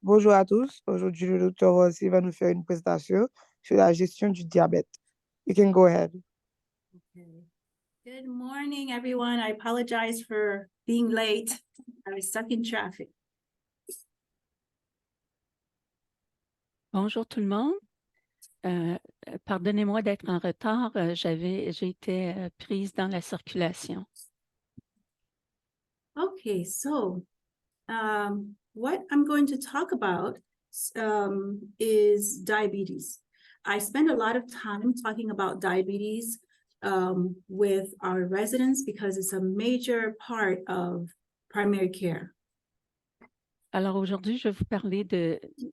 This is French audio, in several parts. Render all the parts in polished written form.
Bonjour à tous. Aujourd'hui, le docteur Volcy va nous faire une présentation sur la gestion du diabète. You can go ahead. Okay. Good morning, everyone. I apologize for being late. I was stuck in traffic. Bonjour tout le monde. Pardonnez-moi d'être en retard. J'ai été prise dans la circulation. Okay, so what I'm going to talk about is diabetes. I spend a lot of time talking about diabetes with our residents because it's a major part of primary care. Alors aujourd'hui, je vais vous parler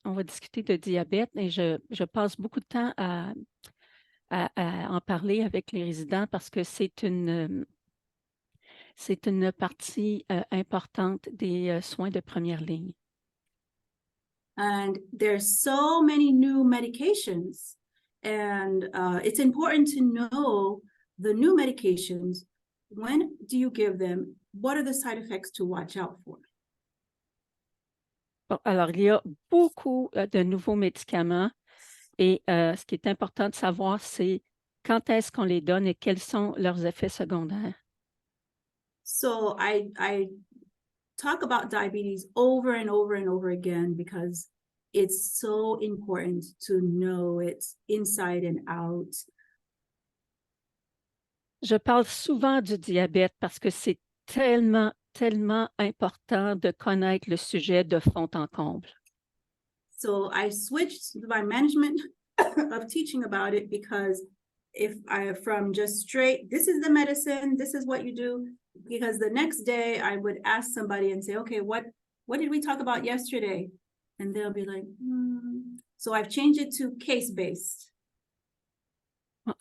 on va discuter de diabète et je passe beaucoup de temps à en parler avec les résidents parce que c'est une partie importante des soins de première ligne. And there's so many new medications, and it's important to know the new medications. When do you give them? What are the side effects to watch out for? Bon, alors, il y a beaucoup de nouveaux médicaments et ce qui est important de savoir, c'est quand est-ce qu'on les donne et quels sont leurs effets secondaires. So I talk about diabetes over and over and over again because it's so important to know it inside and out. Je parle souvent du diabète parce que c'est tellement important de connaître le sujet de fond en comble. So I switched my management of teaching about it because if I from just straight, this is the medicine, this is what you do, because the next day I would ask somebody and say, okay, what did we talk about yesterday? And they'll be like, So I've changed it to case-based.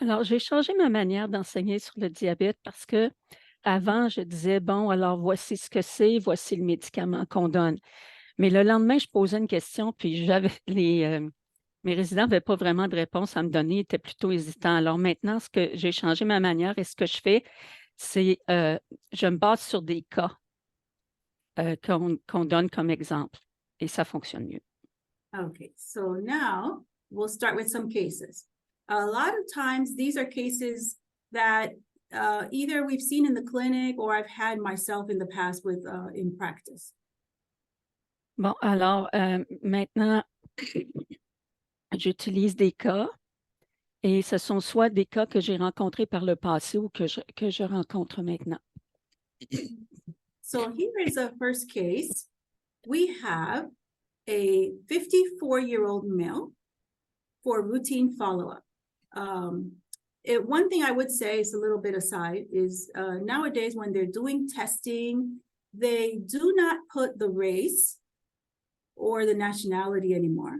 Alors, j'ai changé ma manière d'enseigner sur le diabète parce que avant, je disais, bon, alors voici ce que c'est, voici le médicament qu'on donne. Mais le lendemain, je posais une question, puis mes résidents n'avaient pas vraiment de réponse à me donner, ils étaient plutôt hésitants. Alors maintenant, ce que j'ai changé ma manière et ce que je fais, c'est je me base sur des cas qu'on donne comme exemple et ça fonctionne mieux. Okay, so now we'll start with some cases. A lot of times these are cases that either we've seen in the clinic or I've had myself in the past with in practice. Bon, alors maintenant, j'utilise des cas et ce sont soit des cas que j'ai rencontrés par le passé ou que je rencontre maintenant. So here is a first case. We have a 54-year-old male for routine follow-up. One thing I would say is a little bit aside is nowadays when they're doing testing, they do not put the race or the nationality anymore.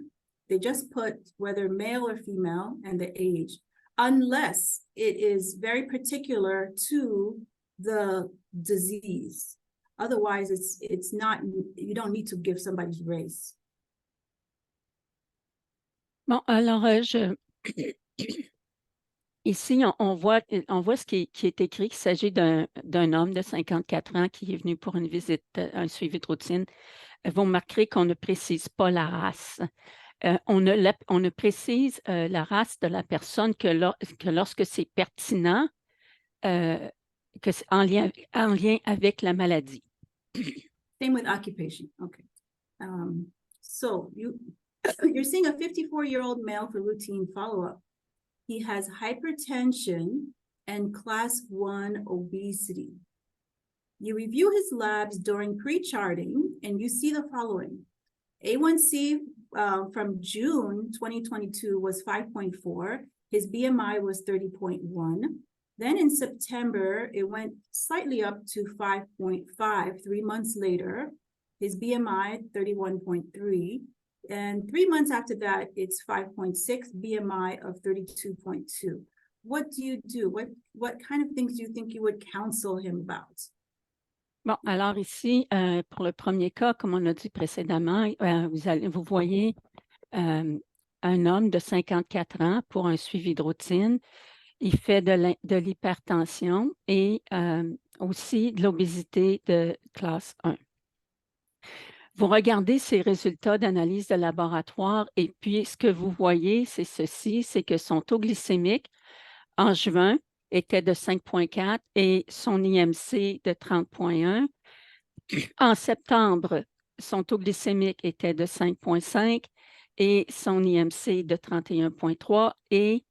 They just put whether male or female and the age, unless it is very particular to the disease. Otherwise, it's not, you don't need to give somebody's race. Bon, alors, ici, on voit ce qui est écrit, qu'il s'agit d'un homme de 54 ans qui est venu pour une visite, un suivi de routine. Vous remarquerez qu'on ne précise pas la race. On ne précise la race de la personne que lorsque c'est pertinent, que c'est en lien avec la maladie. Same with occupation. Okay. So you're seeing a 54-year-old male for routine follow-up. He has hypertension and class 1 obesity. You review his labs during pre-charting and you see the following. A1C from June 2022 was 5.4. His BMI was 30.1. Then in September, it went slightly up to 5.5. 3 months later, his BMI 31.3. And 3 months after that, it's 5.6, BMI of 32.2. What do you do? What kind of things do you think you would counsel him about? Bon, alors ici, pour le premier cas, comme on a dit précédemment, vous voyez un homme de 54 ans pour un suivi de routine. Il fait de l'hypertension et aussi de l'obésité de classe 1. Vous regardez ces résultats d'analyse de laboratoire et puis ce que vous voyez, c'est ceci, c'est que son taux glycémique en juin était de 5,4 et son IMC de 30,1. En septembre, son taux glycémique était de 5,5 et son IMC de 31,3 et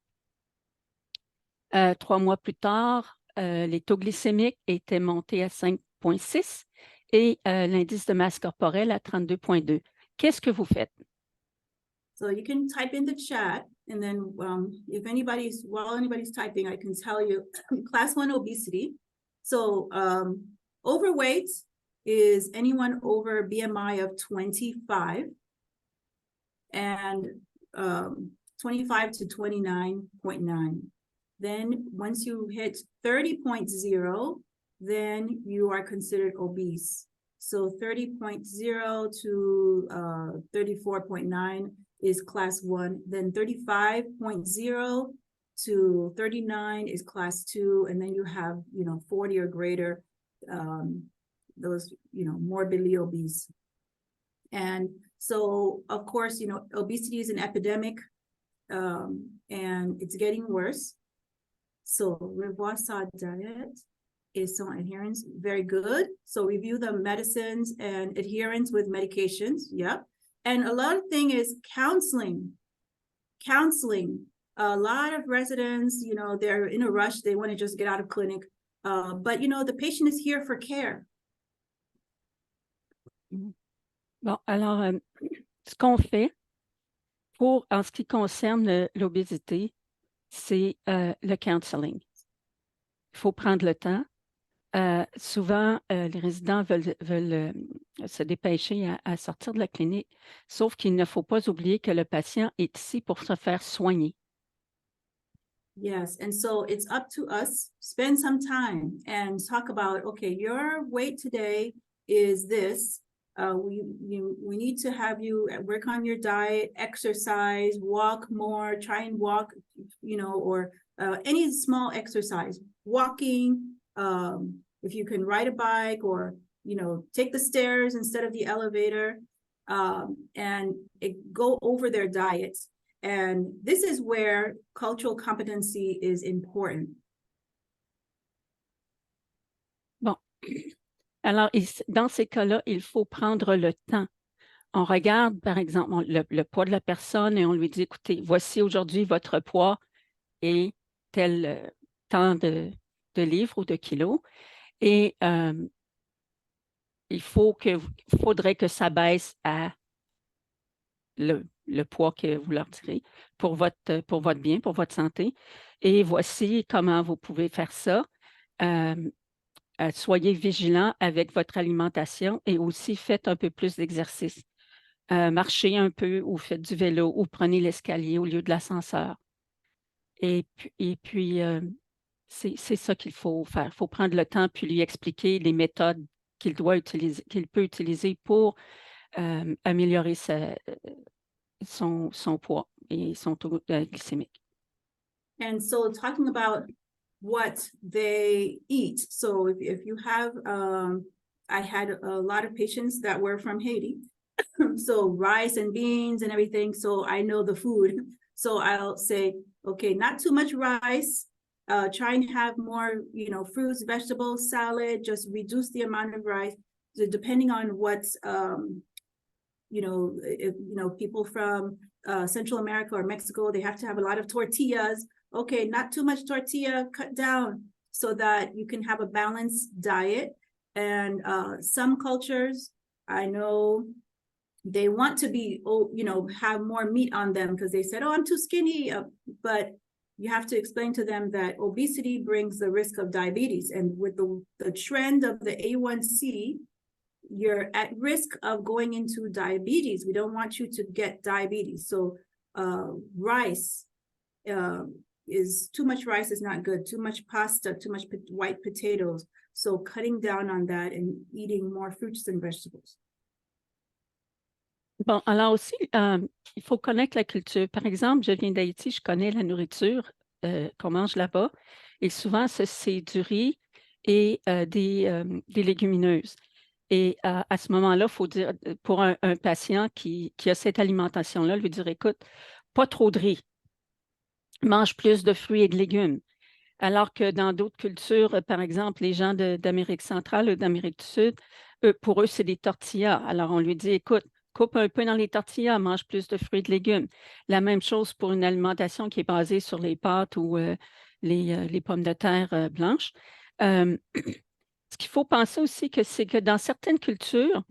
3 mois plus tard, les taux glycémiques étaient montés à 5,6 et l'indice de masse corporelle à 32,2. Qu'est-ce que vous faites? So you can type in the chat, and then if while anybody's typing, I can tell you class 1 obesity. So overweight is anyone over BMI of 25 and 25 to 29.9. Then once you hit 30.0, then you are considered obese. So 30.0 to 34.9 is class 1. Then 35.0 to 39 is class 2. And then you have, 40 or greater, those, morbidly obese. And so, of course, obesity is an epidemic, and it's getting worse. So revoir sa diet et son adherence, very good. So review the medicines and adherence with medications, yep. And a lot of thing is counseling. A lot of residents, they're in a rush, they want to just get out of clinic. But, the patient is here for care. Bon, alors, ce qu'on fait en ce qui concerne l'obésité, c'est le counseling. Il faut prendre le temps. Souvent, les résidents veulent se dépêcher à sortir de la clinique, sauf qu'il ne faut pas oublier que le patient est ici pour se faire soigner. Yes, and so it's up to us, spend some time and talk about, okay, your weight today is this. We need to have you work on your diet, exercise, walk more, try and walk, or any small exercise, walking, if you can ride a bike or, take the stairs instead of the elevator, and go over their diet. And this is where cultural competency is important. Bon. Alors, dans ces cas-là, il faut prendre le temps. On regarde, par exemple, le poids de la personne et on lui dit, écoutez, voici aujourd'hui votre poids et tel tant de livres ou de kilos. Et il faudrait que ça baisse à le poids que vous leur direz pour votre bien, pour votre santé. Et voici comment vous pouvez faire ça. Soyez vigilants avec votre alimentation et aussi faites un peu plus d'exercice. Marchez un peu ou faites du vélo ou prenez l'escalier au lieu de l'ascenseur. Et puis c'est ça qu'il faut faire. Il faut prendre le temps puis lui expliquer les méthodes qu'il peut utiliser pour améliorer son poids et son taux glycémique. And so talking about what they eat. So if you have, I had a lot of patients that were from Haiti. So rice and beans and everything. So I know the food. So I'll say, okay, not too much rice. Try and have more, fruits, vegetables, salad, just reduce the amount of rice. So depending on what's, people from Central America or Mexico, they have to have a lot of tortillas. Okay, not too much tortilla, cut down so that you can have a balanced diet. And some cultures, I know they want to be, have more meat on them because they said, oh, I'm too skinny. But you have to explain to them that obesity brings the risk of diabetes. And with the trend of the A1C, you're at risk of going into diabetes. We don't want you to get diabetes. So rice, too much rice is not good. Too much pasta, too much white potatoes. So cutting down on that and eating more fruits and vegetables. Bon, alors aussi, il faut connaître la culture. Par exemple, je viens d'Haïti, je connais la nourriture qu'on mange là-bas. Et souvent, c'est du riz et des légumineuses. Et à ce moment-là, il faut dire, pour un patient qui a cette alimentation-là, lui dire, écoute, pas trop de riz, mange plus de fruits et de légumes. Alors que dans d'autres cultures, par exemple, les gens d'Amérique centrale ou d'Amérique du Sud, pour eux, c'est des tortillas. Alors, on lui dit, écoute, coupe un peu dans les tortillas, mange plus de fruits et de légumes. La même chose pour une alimentation qui est basée sur les pâtes ou les pommes de terre blanches. Euh, ce qu'il faut penser aussi, c'est que dans certaines cultures,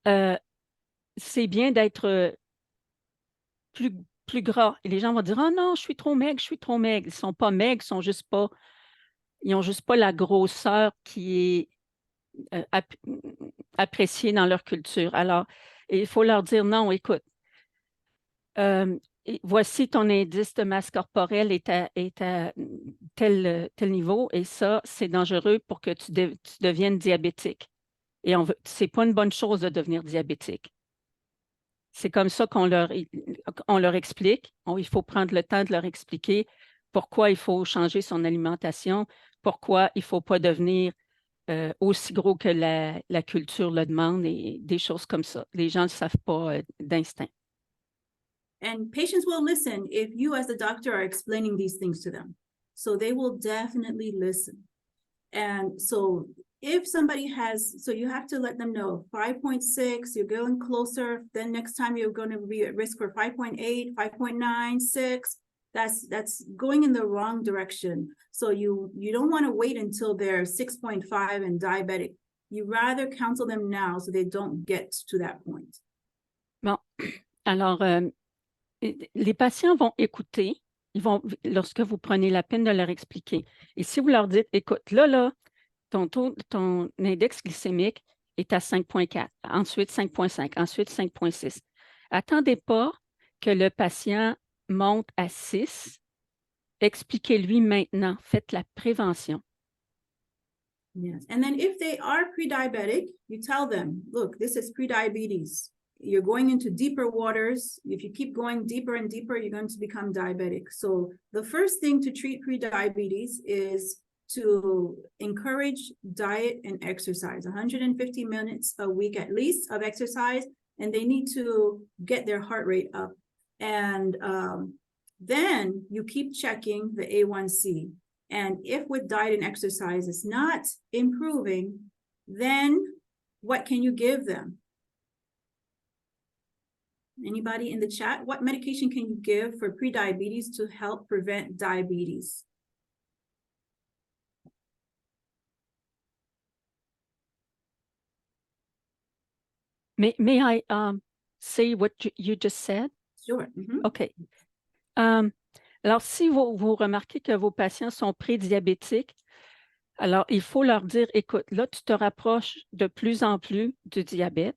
euh, c'est bien d'être plus, plus gras. Et les gens vont dire, oh non, je suis trop maigre, je suis trop maigre. Ils ne sont pas maigres, ils n'ont juste pas la grosseur qui est appréciée dans leur culture. Alors, il faut leur dire, non, écoute, voici ton indice de masse corporelle est à tel niveau, et ça, c'est dangereux pour que tu deviennes diabétique. Et ce n'est pas une bonne chose de devenir diabétique. C'est comme ça qu'on leur explique. Il faut prendre le temps de leur expliquer pourquoi il faut changer son alimentation, pourquoi il ne faut pas devenir aussi gros que la culture le demande et des choses comme ça. Les gens ne le savent pas d'instinct. And patients will listen if you, as the doctor, are explaining these things to them. So they will definitely listen. And so if somebody so you have to let them know 5.6, you're going closer, then next time you're going to be at risk for 5.8, 5.9, 6. That's going in the wrong direction. So you don't want to wait until they're 6.5 and diabetic. You rather counsel them now so they don't get to that point. Bon, alors, les patients vont écouter, lorsque vous prenez la peine de leur expliquer. Et si vous leur dites, écoute, là, ton index glycémique est à 5,4, ensuite 5,5, ensuite 5,6. Attendez pas que le patient monte à 6. Expliquez-lui maintenant. Faites la prévention. Yes. And then if they are pre-diabetic, you tell them, look, this is pre-diabetes. You're going into deeper waters. If you keep going deeper and deeper, you're going to become diabetic. So the first thing to treat pre-diabetes is to encourage diet and exercise, 150 minutes a week at least of exercise, and they need to get their heart rate up. And then you keep checking the A1C. And if with diet and exercise is not improving, then what can you give them? Anybody in the chat? What medication can you give for prediabetes to help prevent diabetes? May I say what you just said? Sure. Mm-hmm. OK. Alors, si vous remarquez que vos patients sont prédiabétiques, alors il faut leur dire, écoute, là, tu te rapproches de plus en plus du diabète.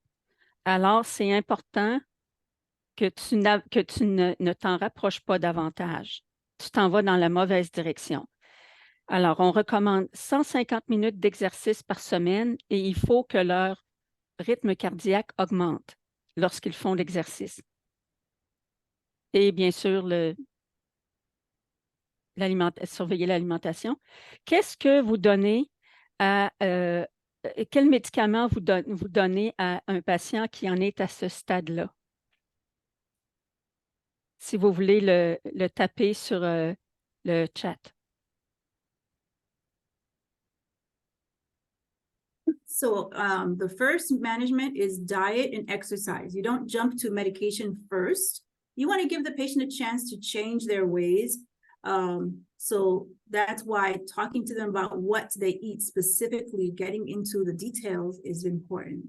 Alors, c'est important que tu ne t'en rapproches pas davantage. Tu t'en vas dans la mauvaise direction. Alors, on recommande 150 minutes d'exercice par semaine et il faut que leur rythme cardiaque augmente lorsqu'ils font l'exercice. Et bien sûr, surveiller l'alimentation. Qu'est-ce que vous donnez quel médicament vous donnez à un patient qui en est à ce stade-là? Si vous voulez le taper sur le chat. So the first management is diet and exercise. You don't jump to medication first. You want to give the patient a chance to change their ways. So that's why talking to them about what they eat specifically, getting into the details is important.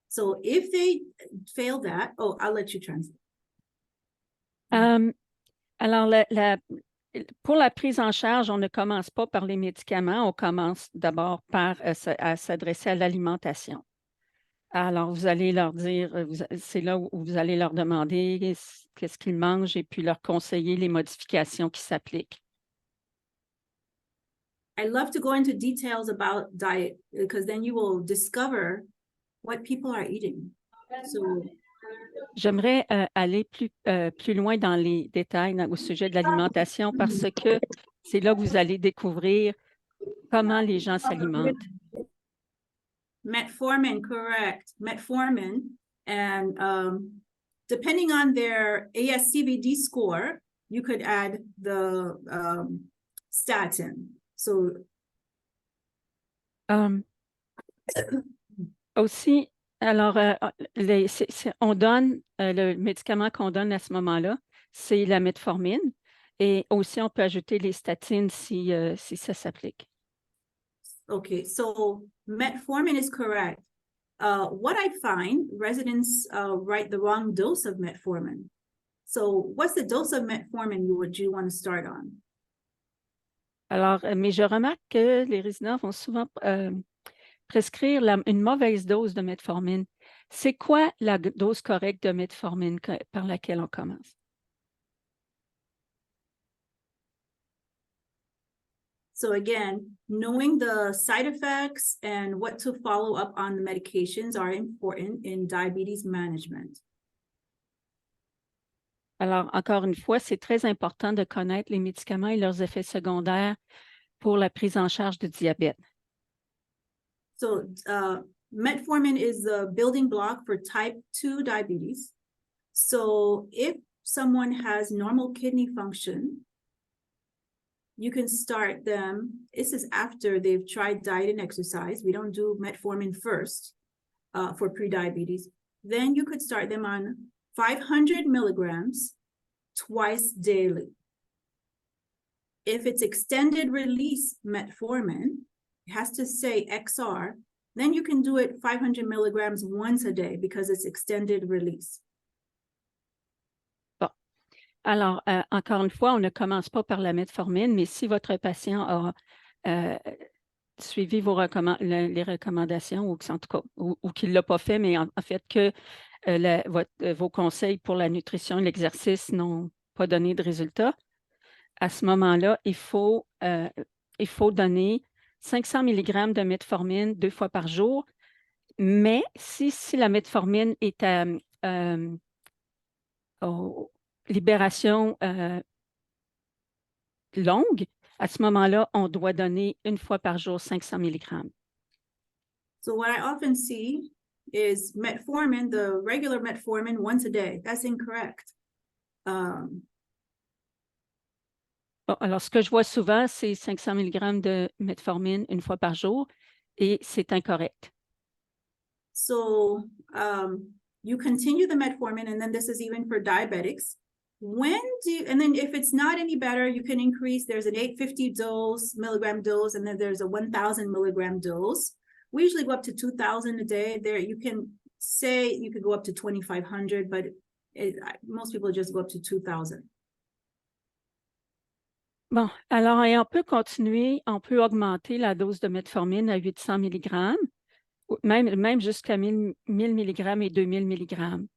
So if they fail that, I'll let you translate. Alors, pour la prise en charge, on ne commence pas par les médicaments, on commence d'abord par s'adresser à l'alimentation. Alors, vous allez leur dire, c'est là où vous allez leur demander qu'est-ce qu'ils mangent et puis leur conseiller les modifications qui s'appliquent. I love to go into details about diet because then you will discover what people are eating. So, j'aimerais aller plus loin dans les détails au sujet de l'alimentation parce que c'est là que vous allez découvrir comment les gens s'alimentent. Metformin, correct. Metformin, and depending on their ASCVD score, you could add the statin. So aussi, alors, on donne, le médicament qu'on donne à ce moment-là, c'est la metformine. Et aussi, on peut ajouter les statines si ça s'applique. okay, so metformin is correct. What I find, residents write the wrong dose of metformin. So what's the dose of metformin you want to start on? Alors, mais je remarque que les résidents vont souvent prescrire une mauvaise dose de metformine. C'est quoi la dose correcte de metformine par laquelle on commence? So again, knowing the side effects and what to follow up on the medications are important in diabetes management. Alors, encore une fois, c'est très important de connaître les médicaments et leurs effets secondaires pour la prise en charge du diabète. So metformin is the building block for type 2 diabetes. So if someone has normal kidney function, you can start them. This is after they've tried diet and exercise. We don't do metformin first for prediabetes. Then you could start them on 500 milligrams twice daily. If it's extended release metformin, it has to say XR, then you can do it 500 milligrams once a day because it's extended release. Alors, encore une fois, on ne commence pas par la metformine, mais si votre patient a suivi les recommandations, ou en tout cas, ou qu'il ne l'a pas fait, mais en fait que vos conseils pour la nutrition et l'exercice n'ont pas donné de résultats, à ce moment-là, il faut donner 500 mg de metformine 2 fois par jour, mais si la metformine est à libération longue, à ce moment-là, on doit donner 1 fois par jour 500 mg. So what I often see is metformin, the regular metformin, once a day. That's incorrect. Bon, alors, ce que je vois souvent, c'est 500 mg de metformine 1 fois par jour et c'est incorrect. So you continue the metformin, and then this is even for diabetics. And then if it's not any better, you can increase. There's an 850 milligram dose, and then there's a 1,000 milligram dose. We usually go up to 2,000 a day. There, you can say you could go up to 2,500, but most people just go up to 2,000. Bon, alors, et on peut continuer, on peut augmenter la dose de metformine à 800 mg, même jusqu'à 1000 mg et 2000 mg.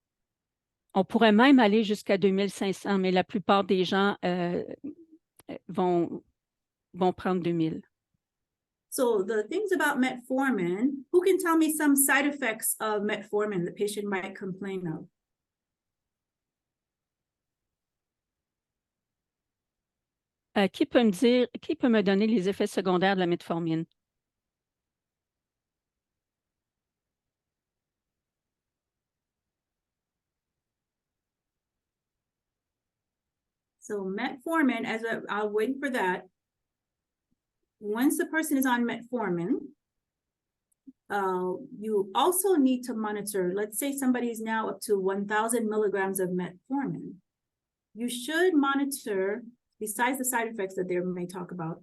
On pourrait même aller jusqu'à 2500, mais la plupart des gens vont prendre 2000. So the things about metformin, who can tell me some side effects of metformin the patient might complain of? Qui peut me donner les effets secondaires de la metformine? So metformin, I'll wait for that. Once the person is on metformin, you also need to monitor. Let's say somebody is now up to 1,000 milligrams of metformin. You should monitor, besides the side effects that they may talk about,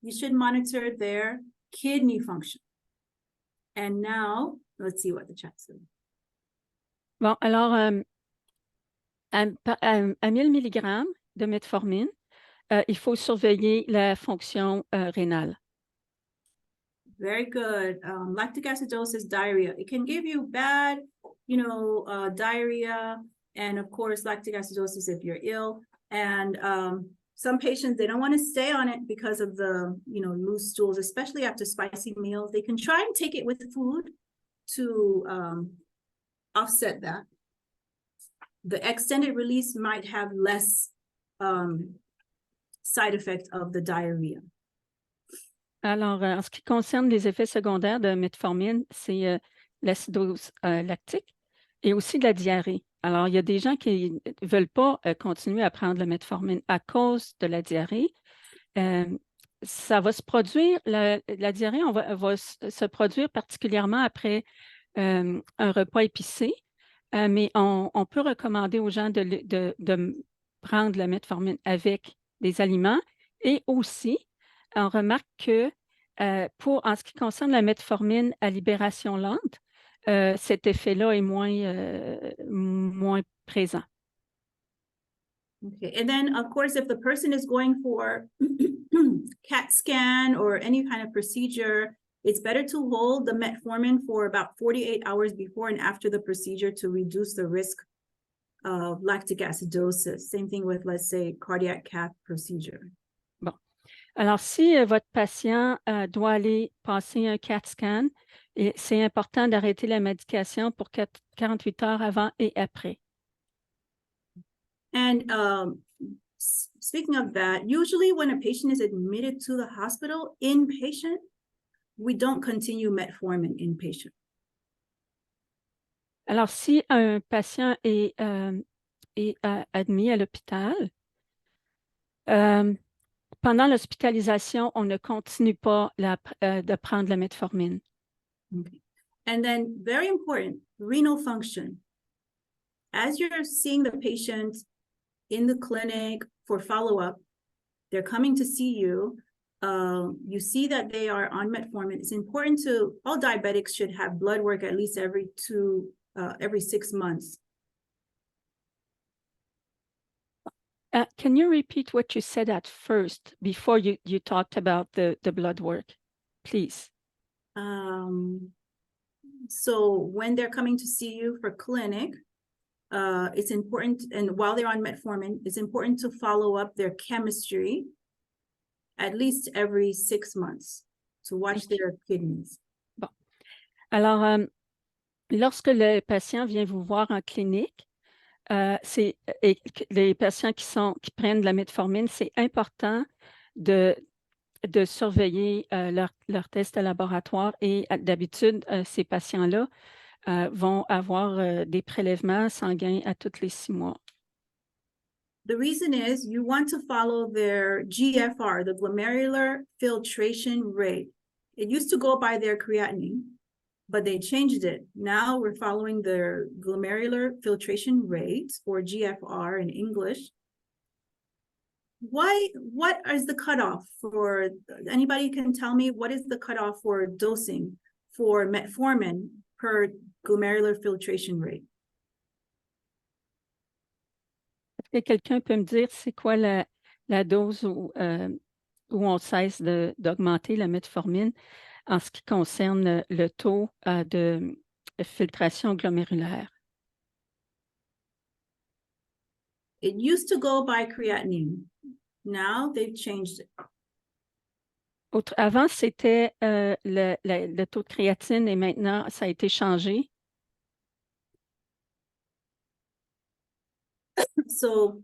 you should monitor their kidney function. And now, let's see what the chat says. Bon, alors, à 1000 mg de metformine, il faut surveiller la fonction rénale. Very good. Lactic acidosis, diarrhea. It can give you bad, diarrhea, and of course, lactic acidosis if you're ill. And some patients, they don't want to stay on it because of the, loose stools, especially after spicy meals. They can try and take it with food to offset that. The extended release might have less side effect of the diarrhea. Alors, en ce qui concerne les effets secondaires de metformine, c'est l'acidose lactique et aussi de la diarrhée. Alors, il y a des gens qui ne veulent pas continuer à prendre la metformine à cause de la diarrhée. Ça va se produire, la diarrhée va se produire particulièrement après un repas épicé, mais on peut recommander aux gens de prendre la metformine avec des aliments et aussi, on remarque que en ce qui concerne la metformine à libération lente, cet effet-là est moins présent. Okay, and then of course, if the person is going for CAT scan or any kind of procedure, it's better to hold the metformin for about 48 hours before and after the procedure to reduce the risk of lactic acidosis. Same thing with, let's say, cardiac cath procedure. Bon. Alors, si votre patient doit aller passer un CAT scan, c'est important d'arrêter la médication pour 48 heures avant et après. And speaking of that, usually when a patient is admitted to the hospital inpatient, we don't continue metformin inpatient. Alors, si un patient est admis à l'hôpital, pendant l'hospitalisation, on ne continue pas de prendre la metformine. Okay. And then very important, renal function. As you're seeing the patient in the clinic for follow-up, they're coming to see you. You see that they are on metformin. It's important all diabetics should have blood work at least every 6 months. Can you repeat what you said at first before you talked about the blood work, please? So when they're coming to see you for clinic, it's important, and while they're on metformin, it's important to follow up their chemistry at least every 6 months to watch their kidneys. Bon. Alors, lorsque le patient vient vous voir en clinique, les patients qui prennent de la metformine, c'est important de surveiller leurs tests à laboratoire et d'habitude, ces patients-là vont avoir des prélèvements sanguins à tous les 6 mois. The reason is you want to follow their GFR, the glomerular filtration rate. It used to go by their creatinine, but they changed it. Now we're following their glomerular filtration rate, or GFR in English. What is the cutoff for, anybody can tell me what is the cutoff for dosing for metformin per glomerular filtration rate? Est-ce que quelqu'un peut me dire c'est quoi la dose où on cesse d'augmenter la metformine en ce qui concerne le taux de filtration glomérulaire? It used to go by creatinine. Now they've changed it. Avant, c'était le taux de créatine et maintenant, ça a été changé. So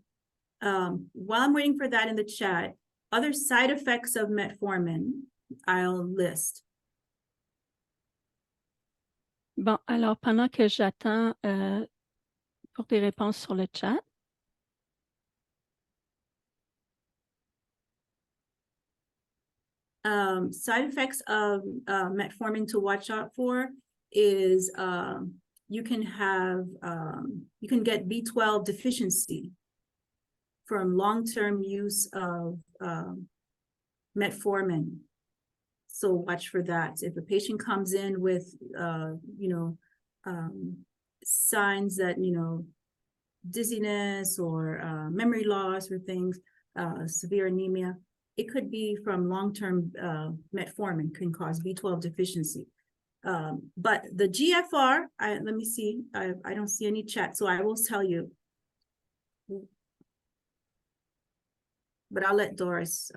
while I'm waiting for that in the chat, other side effects of metformin, I'll list. Bon, alors pendant que j'attends pour des réponses sur le chat. Side effects of metformin to watch out for is you can get B12 deficiency from long-term use of metformin. So watch for that. If a patient comes in with signs that dizziness or memory loss or things, severe anemia, it could be from long-term metformin, can cause B12 deficiency. But the GFR, let me see, I don't see any chat, so I will tell you. But I'll let Doris.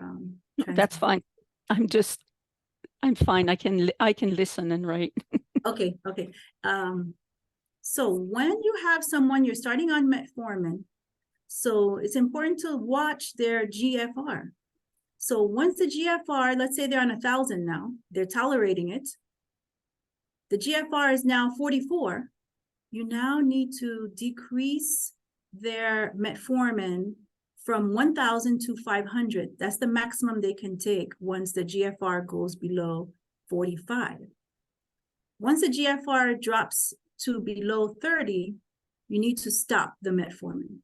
That's fine. I'm fine. I can listen and write. Okay. So when you have someone, you're starting on metformin, so it's important to watch their GFR. So once the GFR, let's say they're on 1,000 now, they're tolerating it. The GFR is now 44. You now need to decrease their metformin from 1,000 to 500. That's the maximum they can take once the GFR goes below 45. Once the GFR drops to below 30, you need to stop the metformin.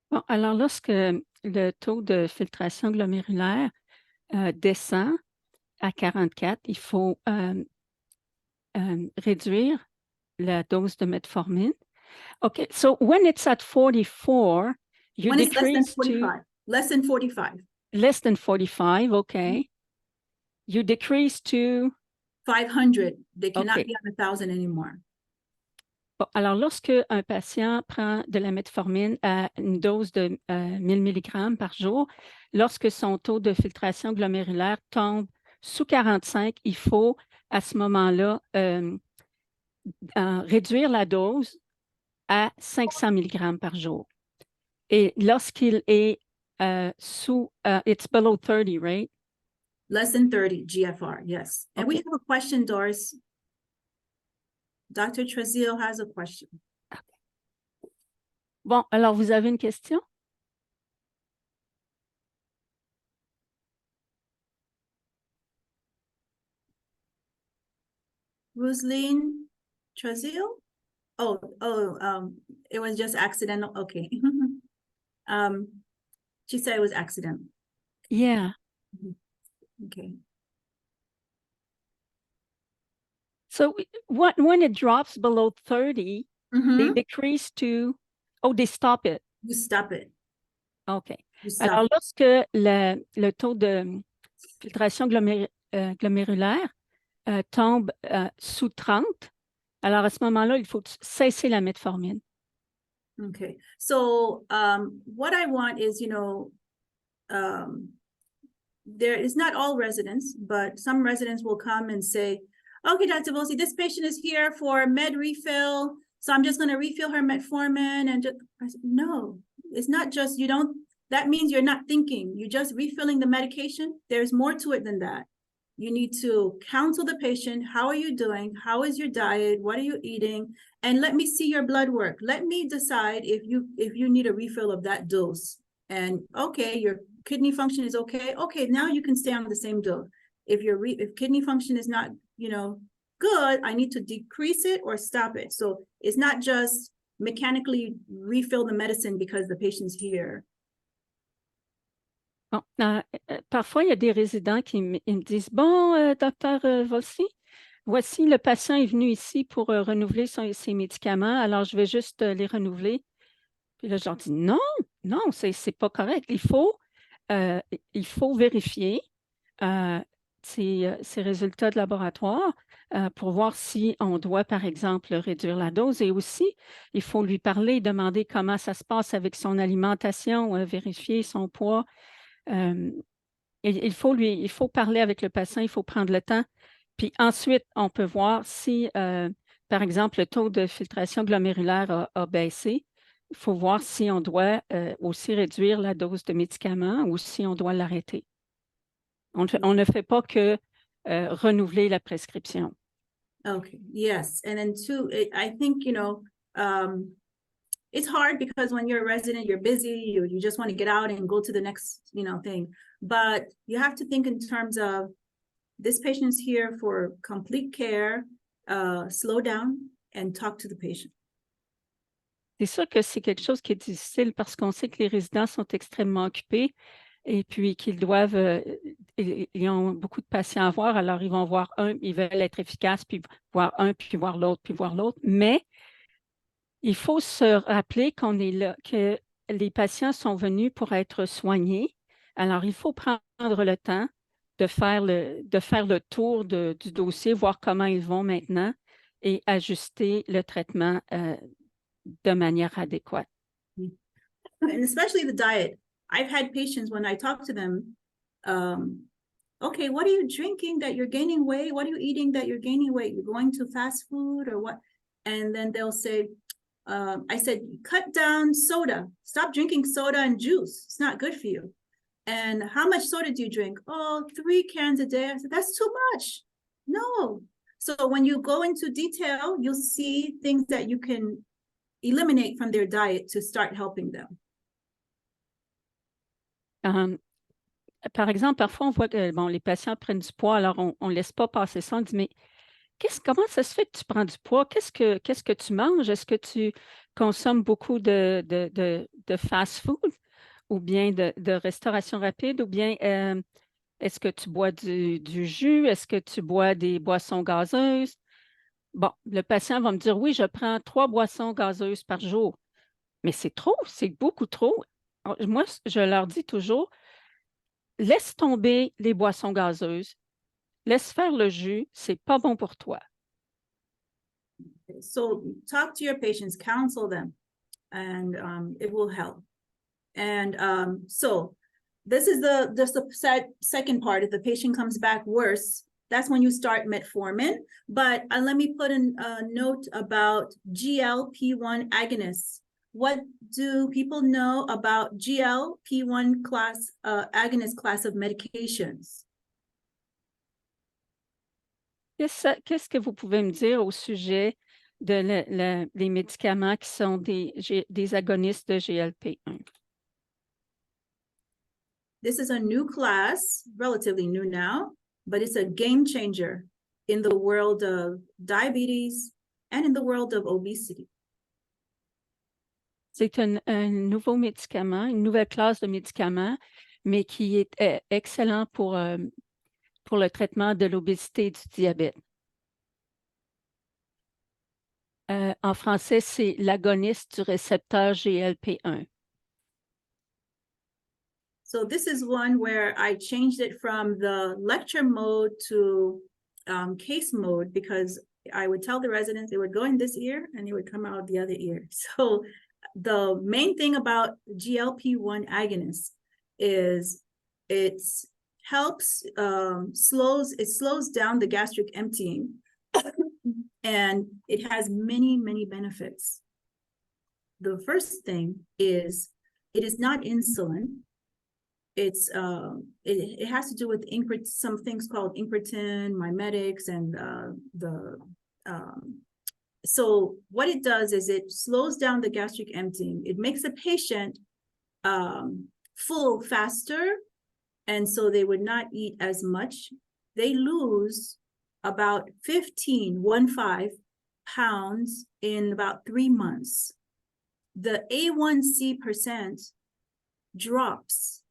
Bon, alors, lorsque le taux de filtration glomérulaire descend à 44, il faut réduire la dose de metformine. Okay, so when it's at 44, you When it's less than decrease to 45, less than 45, less than 45, okay. You decrease to 500. They cannot Okay. be on 1,000 anymore. Bon, alors, lorsque un patient prend de la metformine à une dose de 1000 mg par jour, lorsque son taux de filtration glomérulaire tombe sous 45, il faut à ce moment-là réduire la dose à 500 mg par jour. Et lorsqu'il est sous, it's below 30, right? Less than 30 GFR, yes. And we Okay. have a question, Doris. Dr. Trezil has a question. Bon, alors, vous avez une question? Rosaline Trezil? It was just accidental. Okay. She said it was accidental. Yeah. Okay. So when it drops below 30, they Mhm. decrease to, they stop it. You stop it. OK. You stop Alors, it. lorsque le taux de filtration glomérulaire tombe sous 30, alors à ce moment-là, il faut cesser la metformine. Okay. So what I want is, there is not all residents, but some residents will come and say, okay, Dr. Volcy, this patient is here for med refill. So I'm just going to refill her metformin. And I said, no, it's not just, that means you're not thinking, you're just refilling the medication. There's more to it than that. You need to counsel the patient. How are you doing? How is your diet? What are you eating? And let me see your blood work. Let me decide if you need a refill of that dose. And okay, your kidney function is okay. Okay, now you can stay on the same dose. If kidney function is not, good, I need to decrease it or stop it. So it's not just mechanically refill the medicine because the patient's here. Bon, parfois, il y a des résidents qui me disent, bon, docteur Volcy, voici, le patient est venu ici pour renouveler ses médicaments, alors je vais juste les renouveler. Puis là, je leur dis, non, c'est pas correct. Il faut vérifier ces résultats de laboratoire pour voir si on doit, par exemple, réduire la dose. Et aussi, il faut lui parler, demander comment ça se passe avec son alimentation, vérifier son poids. Il faut parler avec le patient, il faut prendre le temps. Puis ensuite, on peut voir si, par exemple, le taux de filtration glomérulaire a baissé. Il faut voir si on doit aussi réduire la dose de médicaments ou si on doit l'arrêter. On ne fait pas que renouveler la prescription. Okay, yes. And then two, I think, it's hard because when you're a resident, you're busy, you just want to get out and go to the next, thing. But you have to think in terms of this patient's here for complete care, slow down and talk to the patient. C'est sûr que c'est quelque chose qui est difficile parce qu'on sait que les résidents sont extrêmement occupés et puis qu'ils doivent, ils ont beaucoup de patients à voir, alors ils vont voir un, ils veulent être efficaces, puis voir un, puis voir l'autre, puis voir l'autre. Mais il faut se rappeler qu'on est là, que les patients sont venus pour être soignés. Alors, il faut prendre le temps de faire le tour du dossier, voir comment ils vont maintenant et ajuster le traitement de manière adéquate. And especially the diet. I've had patients when I talk to them, okay, what are you drinking that you're gaining weight? What are you eating that you're gaining weight? You're going to fast food or what? And then they'll say, I said, cut down soda. Stop drinking soda and juice. It's not good for you. And how much soda do you drink? Oh, 3 cans a day. I said, that's too much. No. So when you go into detail, you'll see things that you can eliminate from their diet to start helping them. Par exemple, parfois, on voit que bon, les patients prennent du poids, alors on ne laisse pas passer ça. On dit, mais comment ça se fait que tu prends du poids? Qu'est-ce que tu manges? Est-ce que tu consommes beaucoup de fast-food ou bien de restauration rapide? Ou bien est-ce que tu bois du jus? Est-ce que tu bois des boissons gazeuses? Bon, le patient va me dire, oui, je prends 3 boissons gazeuses par jour. Mais c'est trop, c'est beaucoup trop. Alors, moi, je leur dis toujours, laisse tomber les boissons gazeuses, laisse faire le jus, c'est pas bon pour toi. So talk to your patients, counsel them, and it will help. And so this is the second part. If the patient comes back worse, that's when you start metformin. But let me put in a note about GLP-1 agonists. What do people know about GLP-1 class agonist class of medications? Qu'est-ce que vous pouvez me dire au sujet des médicaments qui sont des agonistes de GLP-1? This is a new class, relatively new now, but it's a game changer in the world of diabetes and in the world of obesity. C'est un nouveau médicament, une nouvelle classe de médicaments, mais qui est excellent pour le traitement de l'obésité et du diabète. En français, c'est l'agoniste du récepteur GLP-1. So this is one where I changed it from the lecture mode to case mode, because I would tell the residents they would go in this ear and they would come out the other ear. So the main thing about GLP-1 agonists is it helps slows down the gastric emptying, and it has many benefits. The first thing is it is not insulin. It's it has to do with some things called incretin, mimetics, and so what it does is it slows down the gastric emptying. It makes a patient full faster, and so they would not eat as much. They lose about 15 pounds in about 3 months. The A1C percent drops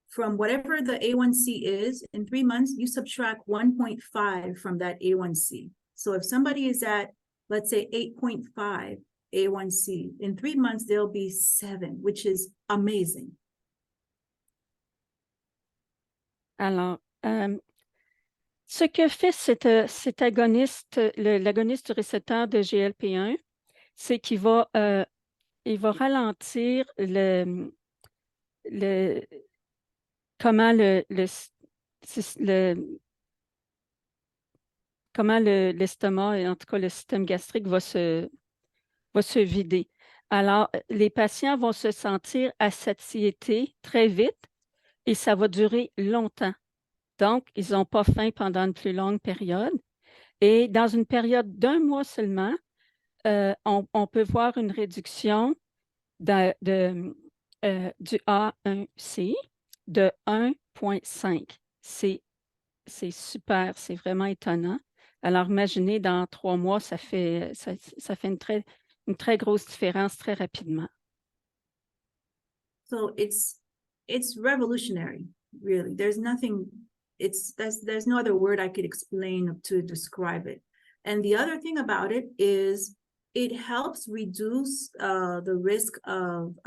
from whatever the A1C is. In 3 months, you subtract 1.5 from that A1C. So if somebody is at, let's say, 8.5 A1C, in 3 months, they'll be 7, which is amazing. Alors, ce que fait cet agoniste, l'agoniste du récepteur de GLP-1, c'est qu'il va ralentir comment l'estomac et en tout cas le système gastrique va se vider. Alors, les patients vont se sentir à satiété très vite et ça va durer longtemps. Donc, ils n'ont pas faim pendant une plus longue période. Et dans une période d'1 mois seulement, on peut voir une réduction du A1C de 1,5. C'est super, c'est vraiment étonnant. Alors, imaginez, dans 3 mois, ça fait une très grosse différence très rapidement. So it's revolutionary, really. There's nothing, there's no other word I could explain to describe it. And the other thing about it is it helps reduce the risk of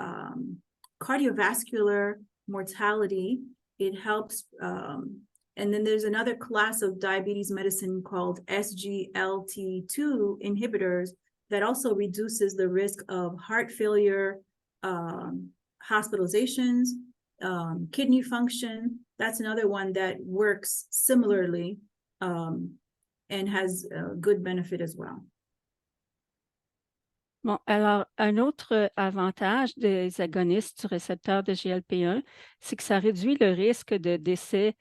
cardiovascular mortality. It helps, and then there's another class of diabetes medicine called SGLT2 inhibitors that also reduces the risk of heart failure, hospitalizations, kidney function. That's another one that works similarly and has good benefit as well. Bon, alors, un autre avantage des agonistes du récepteur de GLP-1, c'est que ça réduit le risque de décès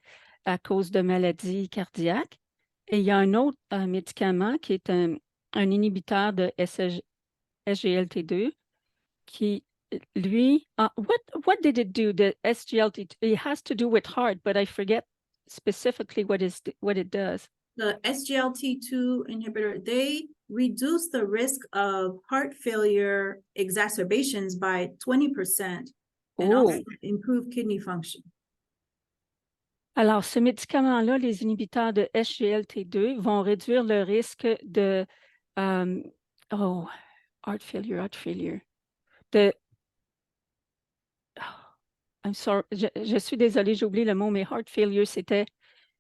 à cause de maladies cardiaques. Et il y a un autre médicament qui est un inhibiteur de SGLT2 qui, lui, what did it do? The SGLT2, it has to do with heart, but I forget specifically what it does. The SGLT2 inhibitor, they reduce the risk of heart failure exacerbations by 20% and also improve kidney function. Alors, ce médicament-là, les inhibiteurs de SGLT2 vont réduire le risque de heart failure. I'm sorry, je suis désolée, j'ai oublié le mot, mais heart failure, c'était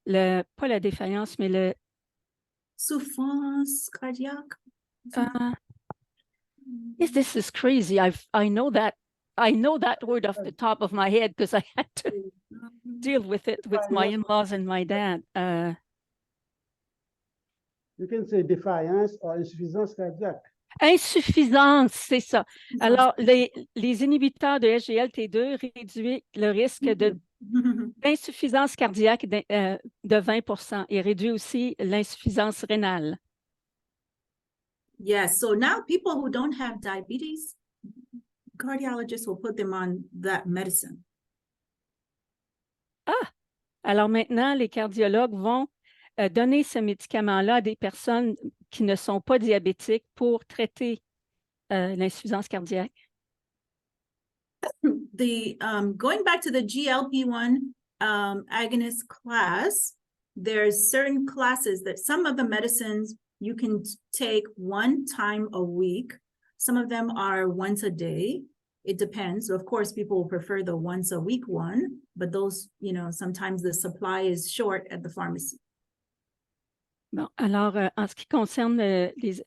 pas la défaillance, mais Souffrance cardiaque. This is crazy. I know that word off the top of my head because I had to deal with it with my in-laws and my dad. You can say défaillance or insuffisance cardiaque. Insuffisance, c'est ça. Alors, les inhibiteurs de SGLT2 réduisent le risque d'insuffisance cardiaque de 20% et réduit aussi l'insuffisance rénale. Yes, so now people who don't have diabetes, cardiologists will put them on that medicine. Alors maintenant, les cardiologues vont donner ce médicament-là à des personnes qui ne sont pas diabétiques pour traiter l'insuffisance cardiaque. Going back to the GLP-1 agonist class, there's certain classes that some of the medicines you can take one time a week. Some of them are once a day. It depends. Of course, people will prefer the once a week one, but those, sometimes the supply is short at the pharmacy. Bon, alors, en ce qui concerne les...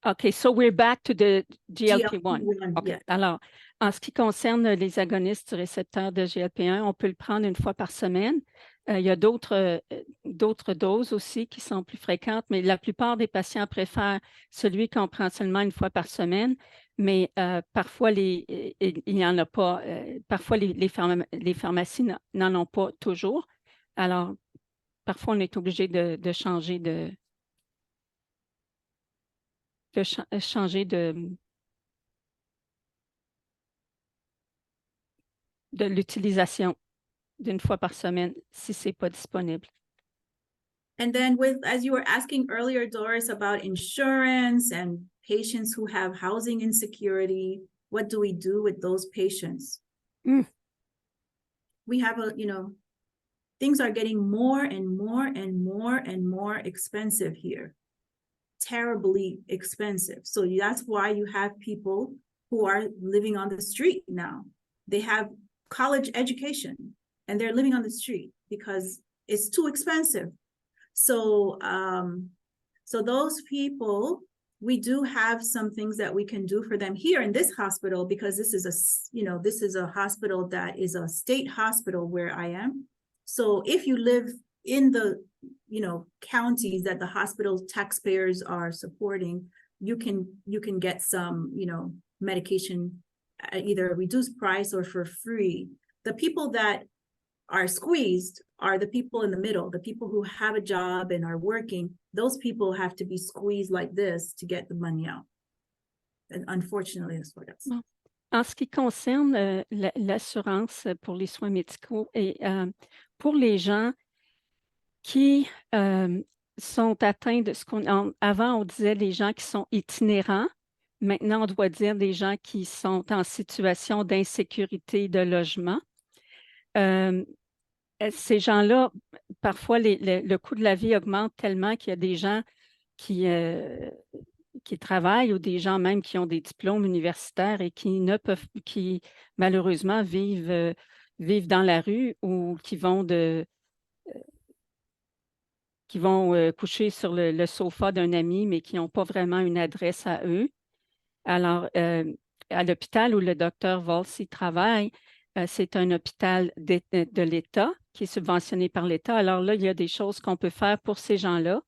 OK, so we're back to the GLP-1. OK, yeah. Alors, en ce qui concerne les agonistes du récepteur de GLP-1, on peut le prendre une fois par semaine. Il y a d'autres doses aussi qui sont plus fréquentes, mais la plupart des patients préfèrent celui qu'on prend seulement une fois par semaine, mais parfois, il n'y en a pas. Parfois, les pharmacies n'en ont pas toujours. Alors, parfois, on est obligé de changer de l'utilisation d'une fois par semaine si ce n'est pas disponible. And then as you were asking earlier, Doris, about insurance and patients who have housing insecurity, what do we do with those patients? We have things are getting more and more and more and more expensive here. Terribly expensive. So that's why you have people who are living on the street now. They have college education and they're living on the street because it's too expensive. So those people, we do have some things that we can do for them here in this hospital, because this is a hospital that is a state hospital where I am. So if you live in the counties that the hospital taxpayers are supporting, you can get some medication at either a reduced price or for free. The people that are squeezed are the people in the middle, the people who have a job and are working. Those people have to be squeezed like this to get the money out. And unfortunately, that's what it's. Bon. En ce qui concerne l'assurance pour les soins médicaux et pour les gens qui sont atteints de avant, on disait les gens qui sont itinérants. Maintenant, on doit dire des gens qui sont en situation d'insécurité de logement. Ces gens-là, parfois, le coût de la vie augmente tellement qu'il y a des gens qui travaillent ou des gens même qui ont des diplômes universitaires et qui malheureusement vivent dans la rue ou qui vont coucher sur le sofa d'un ami, mais qui n'ont pas vraiment une adresse à eux. Alors, à l'hôpital où le docteur Volcy travaille, c'est un hôpital de l'État qui est subventionné par l'État. Alors là, il y a des choses qu'on peut faire pour ces gens-là.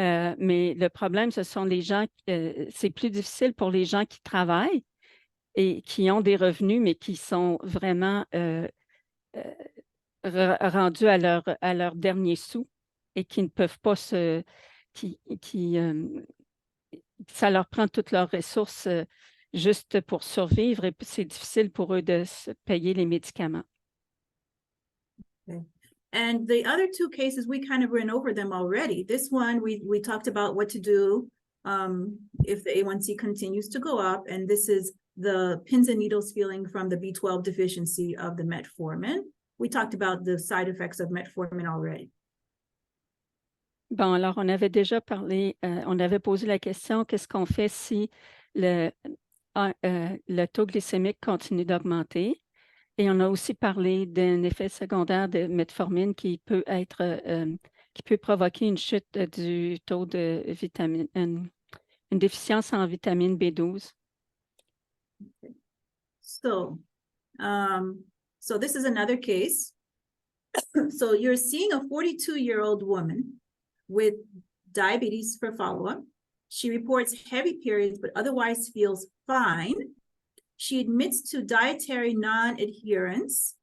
Mais le problème, ce sont les gens, c'est plus difficile pour les gens qui travaillent et qui ont des revenus, mais qui sont vraiment rendus à leur dernier sou et qui ne peuvent pas ça leur prend toutes leurs ressources juste pour survivre et c'est difficile pour eux de se payer les médicaments. Okay. And the other two cases, we kind of ran over them already. This one, we talked about what to do if the A1C continues to go up, and this is the pins and needles feeling from the B12 deficiency of the metformin. We talked about the side effects of metformin already. Bon, alors on avait déjà parlé, on avait posé la question, qu'est-ce qu'on fait si le taux glycémique continue d'augmenter? Et on a aussi parlé d'un effet secondaire de metformine qui peut qui peut provoquer une chute du taux de vitamine, une déficience en vitamine B12. So this is another case. So you're seeing a 42-year-old woman with diabetes for follow-up. She reports heavy periods, but otherwise feels fine. She admits to dietary non-adherence.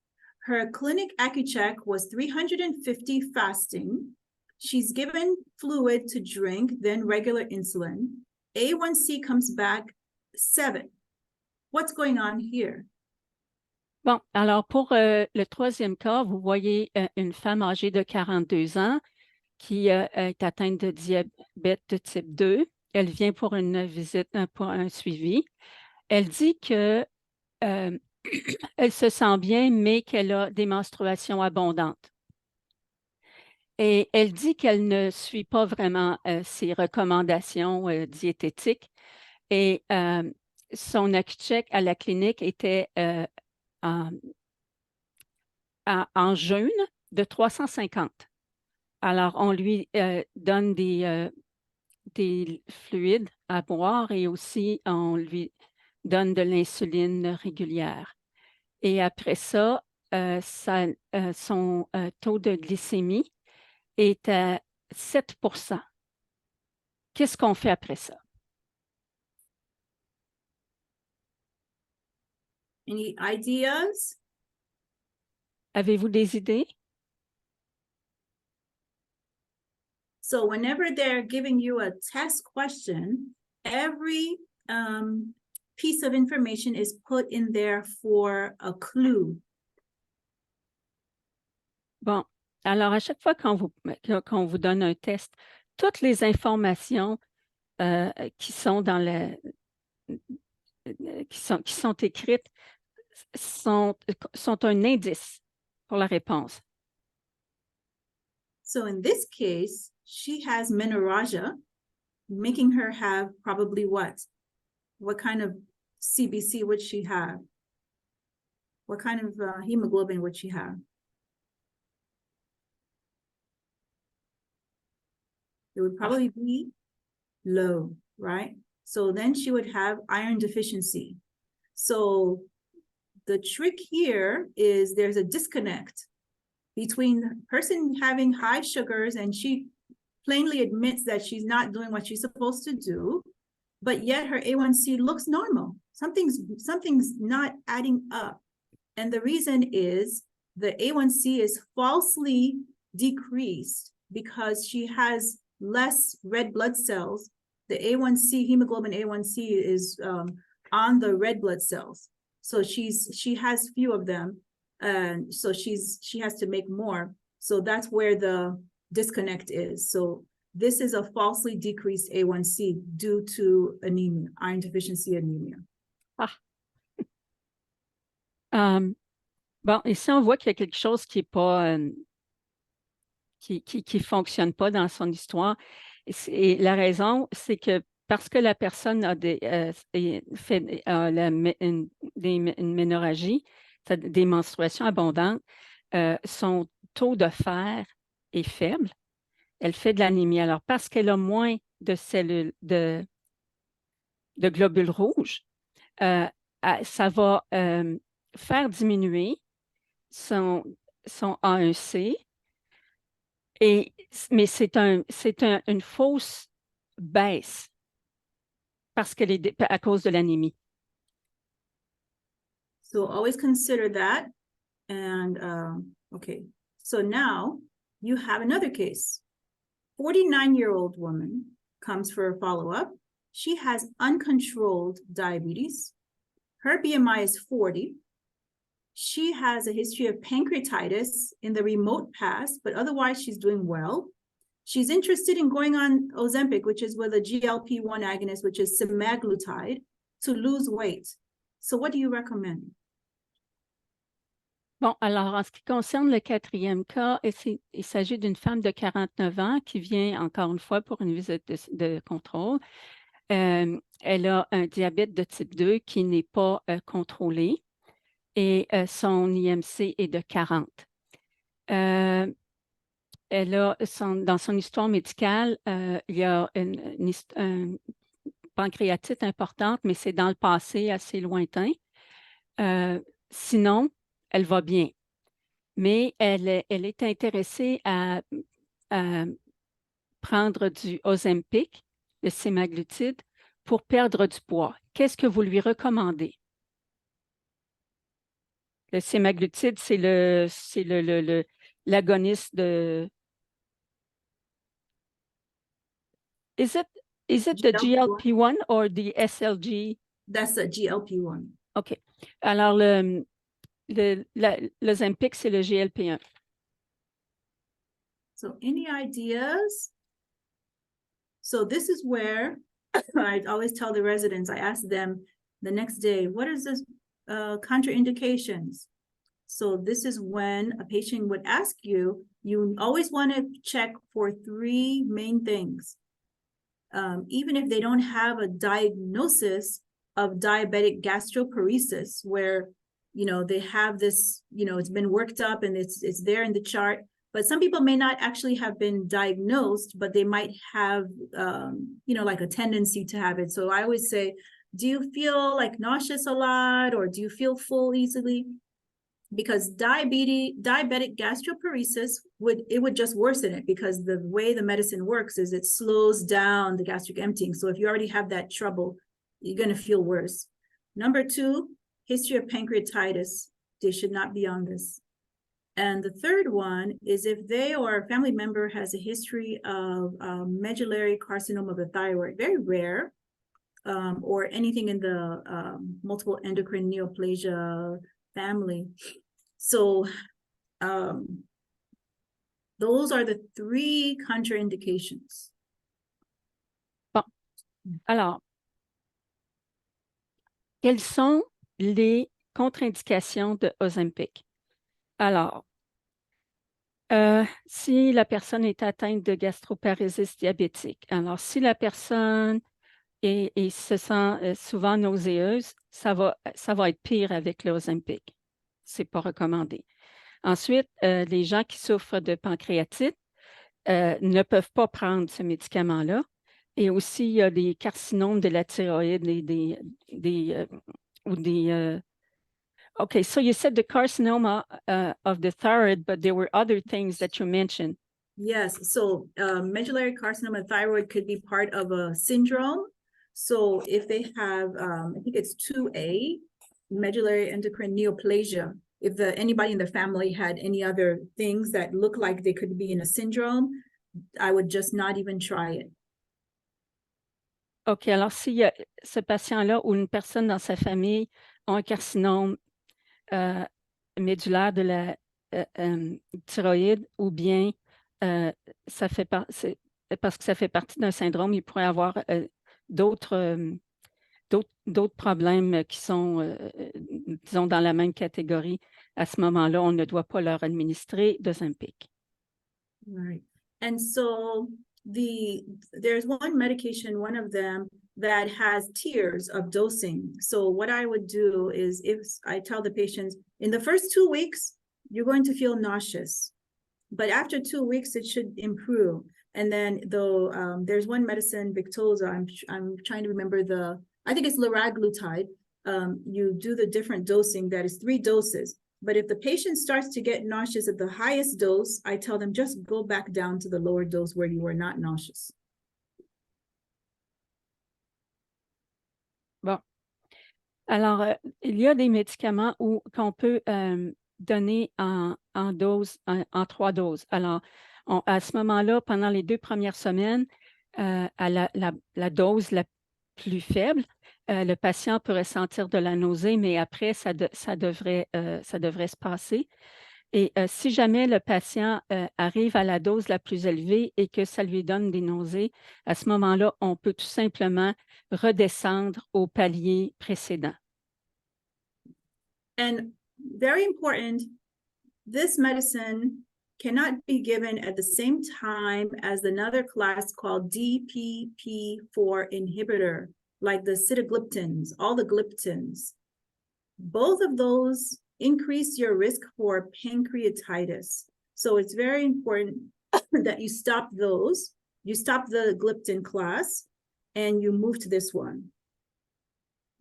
Her clinic AccuCheck was 350 fasting. She's given fluid to drink, then regular insulin. A1C comes back 7. What's going on here? Bon, alors pour le troisième cas, vous voyez une femme âgée de 42 ans qui est atteinte de diabète de type 2. Elle vient pour une visite, pour un suivi. Elle dit que elle se sent bien, mais qu'elle a des menstruations abondantes. Et elle dit qu'elle ne suit pas vraiment ses recommandations diététiques. Et son AccuCheck à la clinique était en jeûne de 350. Alors, on lui donne des fluides à boire et aussi on lui donne de l'insuline régulière. Et après ça, son taux de glycémie est à 7 %. Qu'est-ce qu'on fait après ça? Any ideas? Avez-vous des idées? So whenever they're giving you a test question, every piece of information is put in there for a clue. Bon, alors à chaque fois qu'on vous donne un test, toutes les informations qui sont qui sont écrites sont un indice pour la réponse. So in this case, she has menorrhagia, making her have probably what? What kind of CBC would she have? What kind of hemoglobin would she have? It would probably be low, right? So then she would have iron deficiency. So the trick here is there's a disconnect between the person having high sugars, and she plainly admits that she's not doing what she's supposed to do, but yet her A1C looks normal. Something's not adding up. And the reason is the A1C is falsely decreased because she has less red blood cells. The A1C, hemoglobin A1C is on the red blood cells. So she has few of them. And so she has to make more. So that's where the disconnect is. So this is a falsely decreased A1C due to anemia, iron deficiency anemia. Bon, ici, on voit qu'il y a quelque chose qui est pas, qui fonctionne pas dans son histoire. Et la raison, c'est que parce que la personne a une ménorrhagie, des menstruations abondantes, son taux de fer est faible. Elle fait de l'anémie. Alors, parce qu'elle a moins de cellules, de globules rouges, ça va faire diminuer son A1C Mais une fausse baisse parce qu'elle est à cause de l'anémie. So always consider that. And okay, so now you have another case. 49-year-old woman comes for a follow-up. She has uncontrolled diabetes. Her BMI is 40. She has a history of pancreatitis in the remote past, but otherwise she's doing well. She's interested in going on Ozempic, which is with a GLP-1 agonist, which is semaglutide, to lose weight. So what do you recommend? Bon, alors en ce qui concerne le quatrième cas, il s'agit d'une femme de 49 ans qui vient encore une fois pour une visite de contrôle. Elle a un diabète de type 2 qui n'est pas contrôlé et son IMC est de 40. Elle a dans son histoire médicale, il y a une pancréatite importante, mais c'est dans le passé assez lointain. Sinon, elle va bien. Mais elle est intéressée à prendre du Ozempic, le sémaglutide, pour perdre du poids. Qu'est-ce que vous lui recommandez? Le sémaglutide, c'est l'agoniste de... Is it the GLP-1 or the SLG? That's a GLP-1. OK. Alors, l'Ozempic, c'est le GLP-1. So any ideas? So this is where I always tell the residents, I ask them the next day, what is this contraindications? So this is when a patient would ask you, you always want to check for 3 main things. Even if they don't have a diagnosis of diabetic gastroparesis, where, you know, they have this, you know, it's been worked up and it's there in the chart, but some people may not actually have been diagnosed, but they might have, you know, like a tendency to have it. So I always say, do you feel like nauseous a lot, or do you feel full easily? Because diabetic gastroparesis would just worsen it, because the way the medicine works is it slows down the gastric emptying. So if you already have that trouble, you're going to feel worse. Number 2, history of pancreatitis. They should not be on this. And the third one is if they or a family member has a history of medullary carcinoma of the thyroid, very rare, or anything in the multiple endocrine neoplasia family. So those are the 3 contraindications. Bon, alors, quelles sont les contre-indications de Ozempic? Alors, si la personne est atteinte de gastroparésie diabétique, alors si la personne se sent souvent nauséeuse, ça va être pire avec le Ozempic. Ce n'est pas recommandé. Ensuite, les gens qui souffrent de pancréatite ne peuvent pas prendre ce médicament-là. Et aussi, il y a des carcinomes de la thyroïde Okay, so you said the carcinoma of the thyroid, but there were other things that you mentioned. Yes, so medullary carcinoma of thyroid could be part of a syndrome. So if they have, I think it's 2A, medullary endocrine neoplasia, if anybody in the family had any other things that look like they could be in a syndrome, I would just not even try it. OK, alors s'il y a ce patient-là ou une personne dans sa famille a un carcinome médulaire de la thyroïde, ou bien parce que ça fait partie d'un syndrome, il pourrait avoir d'autres problèmes qui sont, disons, dans la même catégorie. À ce moment-là, on ne doit pas leur administrer d'Ozempic. Right. And so there's one medication, one of them, that has tiers of dosing. So what I would do is, if I tell the patients, in the first 2 weeks, you're going to feel nauseous, but after 2 weeks, it should improve. And then there's one medicine, Victoza, I'm trying to remember I think it's liraglutide. You do the different dosing, that is 3 doses. But if the patient starts to get nauseous at the highest dose, I tell them just go back down to the lower dose where you were not nauseous. Bon. Alors, il y a des médicaments qu'on peut donner en dose, en 3 doses. Alors, à ce moment-là, pendant les 2 premières semaines, à la dose la plus faible, le patient peut ressentir de la nausée, mais après, ça devrait se passer. Et si jamais le patient arrive à la dose la plus élevée et que ça lui donne des nausées, à ce moment-là, on peut tout simplement redescendre au palier précédent. And very important, this medicine cannot be given at the same time as another class called DPP4 inhibitor, like the sitagliptins, all the gliptins. Both of those increase your risk for pancreatitis. So it's very important that you stop those, you stop the gliptin class, and you move to this one.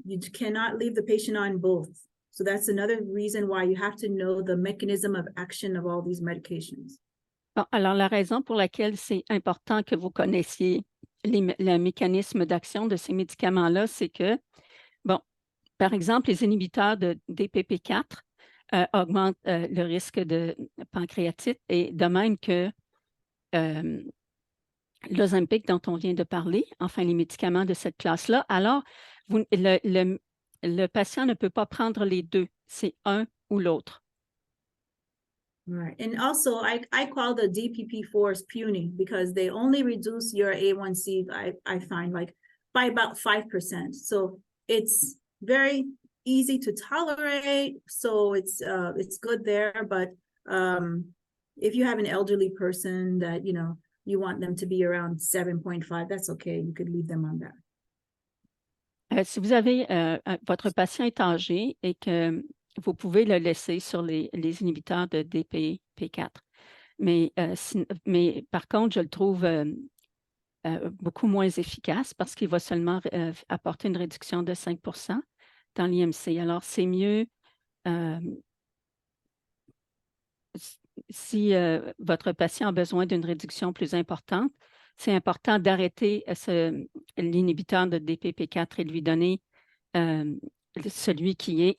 You cannot leave the patient on both. So that's another reason why you have to know the mechanism of action of all these medications. Bon, alors, la raison pour laquelle c'est important que vous connaissiez le mécanisme d'action de ces médicaments-là, c'est que, bon, par exemple, les inhibiteurs de DPP4 augmentent le risque de pancréatite et de même que l'Ozempic dont on vient de parler, enfin les médicaments de cette classe-là. Alors, le patient ne peut pas prendre les deux, c'est un ou l'autre. Right. And also, I call the DPP4s puny because they only reduce your A1C, I find, like by about 5%. So it's very easy to tolerate. So it's good there. But if you have an elderly person that, you want them to be around 7.5, that's okay. You could leave them on that. Si vous avez, votre patient est âgé et que vous pouvez le laisser sur les inhibiteurs de DPP4. Mais par contre, je le trouve beaucoup moins efficace parce qu'il va seulement apporter une réduction de 5% dans l'IMC. Alors, c'est mieux si votre patient a besoin d'une réduction plus importante, c'est important d'arrêter l'inhibiteur de DPP4 et de lui donner celui qui est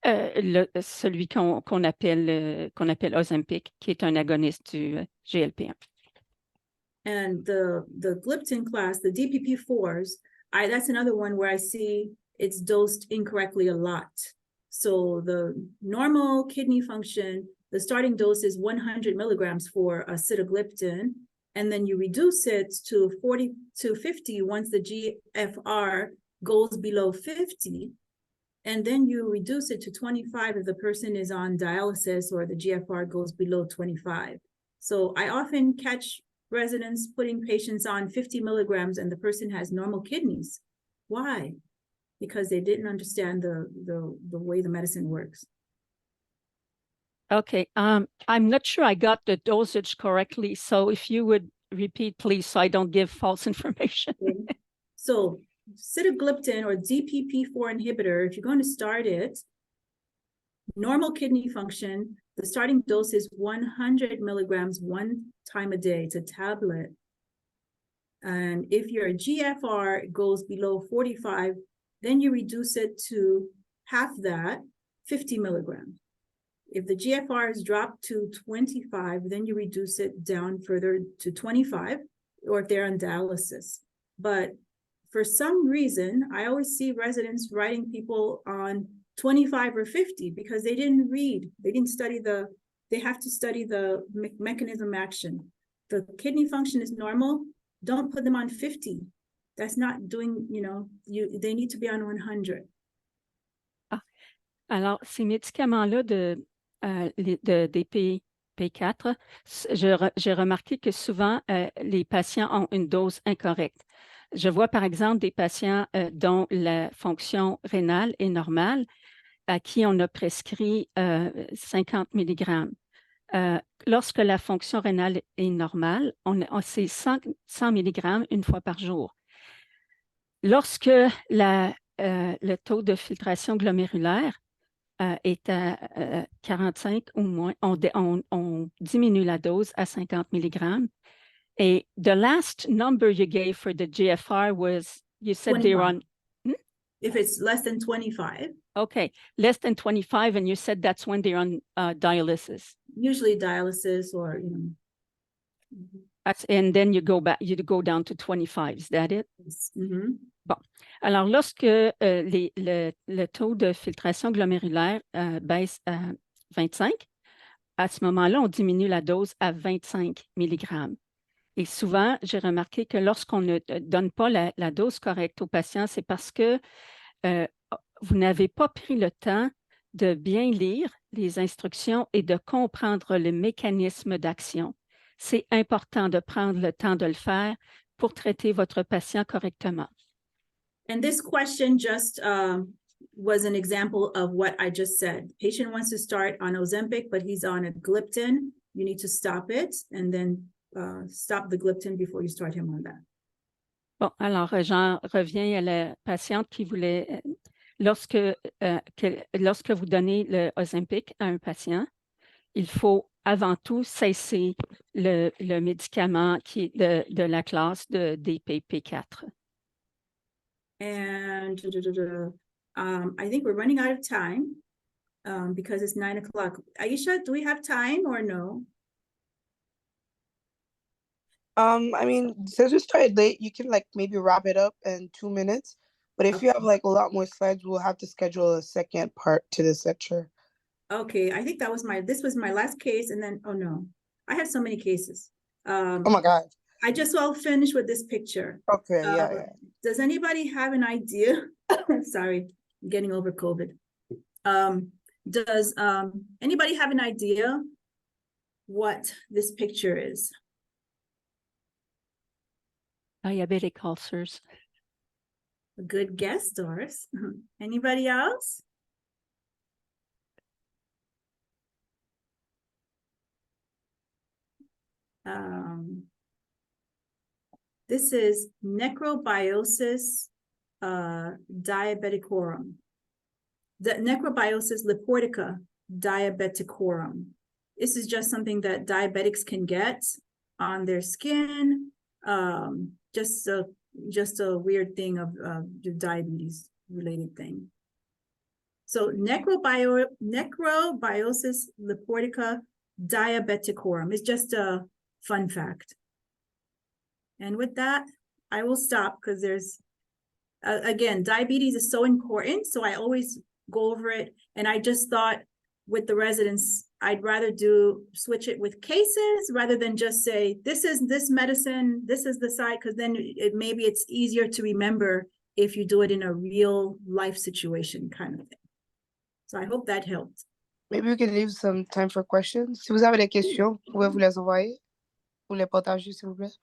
celui qu'on appelle Ozempic, qui est un agoniste du GLP-1. And the gliptin class, the DPP4s, that's another one where I see it's dosed incorrectly a lot. So the normal kidney function, the starting dose is 100 milligrams for a sitagliptin, and then you reduce it to 40 to 50 once the GFR goes below 50. And then you reduce it to 25 if the person is on dialysis or the GFR goes below 25. So I often catch residents putting patients on 50 milligrams and the person has normal kidneys. Why? Because they didn't understand the way the medicine works. Okay, I'm not sure I got the dosage correctly. So if you would repeat, please, so I don't give false information. So sitagliptin or DPP4 inhibitor, if you're going to start it, normal kidney function, the starting dose is 100 milligrams one time a day. It's a tablet. And if your GFR goes below 45, then you reduce it to half that, 50 milligrams. If the GFR is dropped to 25, then you reduce it down further to 25, or if they're on dialysis. But for some reason, I always see residents writing people on 25 or 50 because they didn't read. They didn't study they have to study the mechanism action. The kidney function is normal. Don't put them on 50. That's not doing, they need to be on 100. Alors, ces médicaments-là de DPP4, j'ai remarqué que souvent, les patients ont une dose incorrecte. Je vois par exemple des patients dont la fonction rénale est normale, à qui on a prescrit 50 mg. Lorsque la fonction rénale est normale, c'est 100 mg une fois par jour. Lorsque le taux de filtration glomérulaire est à 45 ou moins. On diminue la dose à 50 mg. Et the last number you gave for the GFR was, you said they were on, If it's less than 25, okay, less than 25, and you said that's when they're on dialysis. usually dialysis or, And then you go down to 25, is that it? Mhm. Alors, lorsque le taux de filtration glomérulaire baisse à 25, à ce moment-là, on diminue la dose à 25 mg. Et souvent, j'ai remarqué que lorsqu'on ne donne pas la dose correcte au patient, c'est parce que vous n'avez pas pris le temps de bien lire les instructions et de comprendre le mécanisme d'action. C'est important de prendre le temps de le faire pour traiter votre patient correctement. And this question just was an example of what I just said. Patient wants to start on Ozempic, but he's on a gliptin. You need to stop it and then stop the gliptin before you start him on that. Bon, alors j'en reviens à la patiente qui voulait, lorsque vous donnez le Ozempic à un patient, il faut avant tout cesser le médicament qui est de la classe de DPP4. And I think we're running out of time because it's 9 o'clock. Aisha, do we have time or no? I mean, since we started late, you can like maybe wrap it up in 2 minutes. But if you have like a lot more slides, we'll have to schedule a second part to this lecture. Okay, I think this was my last case, and then, oh no, I have so many cases. Oh my God. I just will finish with this picture. Okay, yeah. Does anybody have an idea? Sorry, I'm getting over COVID. Does anybody have an idea what this picture is? Diabetic ulcers. A good guess, Doris. Anybody else? This is necrobiosis diabeticorum. The necrobiosis lipoitica diabeticorum. This is just something that diabetics can get on their skin. Just a weird thing of the diabetes related thing. So necrobiosis lipoitica diabeticorum is just a fun fact. And with that, I will stop because there's, again, diabetes is so important. So I always go over it. And I just thought with the residents, I'd rather switch it with cases rather than just say, this is this medicine, this is the side, because then maybe it's easier to remember if you do it in a real life situation kind of thing. So I hope that helped. Maybe we can leave some time for questions. Si vous avez des questions, vous pouvez vous les envoyer ou les partager, s'il vous plaît.